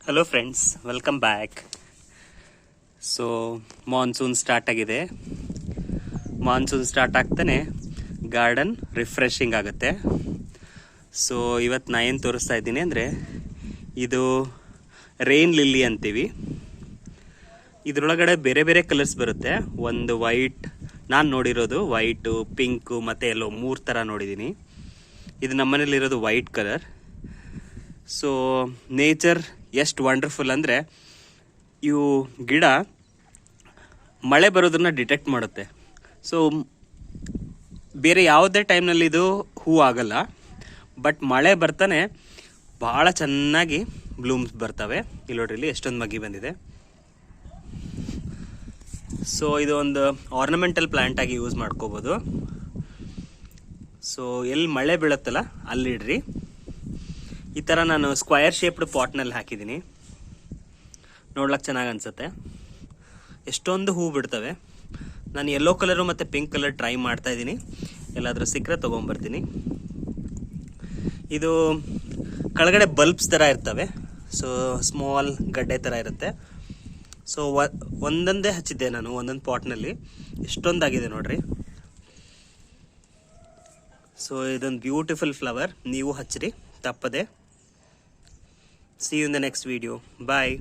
Hello friends, welcome back. So monsoon start ಆಗಿದೆ. Monsoon start ಆಗ್ತಾನೆ garden refreshing ಆಗುತ್ತೆ. So ಇವತ್ತು ನಾ ಏನು ತೋರಿಸ್ತಾ ಇದ್ದೀನಿ ಅಂದರೆ, ಇದು ರೈನ್ ಲಿಲ್ಲಿ ಅಂತೀವಿ. ಇದರೊಳಗಡೆ ಬೇರೆ ಬೇರೆ ಕಲರ್ಸ್ ಬರುತ್ತೆ. ಒಂದು ವೈಟ್, ನಾನು ನೋಡಿರೋದು ವೈಟು, ಪಿಂಕು ಮತ್ತು ಎಲ್ಲೋ 3 ಥರ ನೋಡಿದ್ದೀನಿ. ಇದು ನಮ್ಮನೇಲಿರೋದು ವೈಟ್ ಕಲರ್. ಸೊ ನೇಚರ್ ಎಷ್ಟು ವಂಡರ್ಫುಲ್ ಅಂದರೆ, ಇವು ಗಿಡ ಮಳೆ ಬರೋದನ್ನ ಡಿಟೆಕ್ಟ್ ಮಾಡುತ್ತೆ. ಸೊ ಬೇರೆ ಯಾವುದೇ ಟೈಮ್ನಲ್ಲಿ ಇದು ಹೂ ಆಗಲ್ಲ, ಬಟ್ ಮಳೆ ಬರ್ತಾನೆ ಭಾಳ ಚೆನ್ನಾಗಿ ಬ್ಲೂಮ್ಸ್ ಬರ್ತವೆ. ಇಲ್ಲಿ ನೋಡ್ರಿ, ಇಲ್ಲಿ ಎಷ್ಟೊಂದು ಮಗ್ಗಿ ಬಂದಿದೆ. ಸೊ ಇದು ಒಂದು ಆರ್ನಮೆಂಟಲ್ ಪ್ಲ್ಯಾಂಟ್ ಆಗಿ ಯೂಸ್ ಮಾಡ್ಕೋಬೋದು. ಸೊ ಎಲ್ಲಿ ಮಳೆ ಬೀಳುತ್ತಲ್ಲ ಅಲ್ಲಿಡ್ರಿ. ಈ ಥರ ನಾನು ಸ್ಕ್ವಯರ್ ಶೇಪ್ಡ್ ಪಾಟ್ನಲ್ಲಿ ಹಾಕಿದ್ದೀನಿ. ನೋಡ್ಲಿಕ್ಕೆ ಚೆನ್ನಾಗಿ ಅನಿಸುತ್ತೆ. ಎಷ್ಟೊಂದು ಹೂ ಬಿಡ್ತವೆ. ನಾನು ಯೆಲ್ಲೋ ಕಲರು ಮತ್ತು ಪಿಂಕ್ ಕಲರ್ ಟ್ರೈ ಮಾಡ್ತಾ ಇದ್ದೀನಿ. ಎಲ್ಲಾದರೂ ಸಿಕ್ಕರೆ ತೊಗೊಂಬರ್ತೀನಿ. ಇದು ಕೆಳಗಡೆ ಬಲ್ಬ್ಸ್ ಥರ ಇರ್ತವೆ. ಸೊ ಸ್ಮಾಲ್ ಗಡ್ಡೆ ಥರ ಇರುತ್ತೆ. ಸೊ ಒಂದೊಂದೇ ಹಚ್ಚಿದ್ದೆ ನಾನು, ಒಂದೊಂದು ಪಾಟ್ನಲ್ಲಿ. ಎಷ್ಟೊಂದಾಗಿದೆ ನೋಡ್ರಿ. ಸೊ ಇದೊಂದು ಬ್ಯೂಟಿಫುಲ್ ಫ್ಲವರ್. ನೀವು ಹಚ್ಚಿರಿ ತಪ್ಪದೆ. See you in the next video. Bye.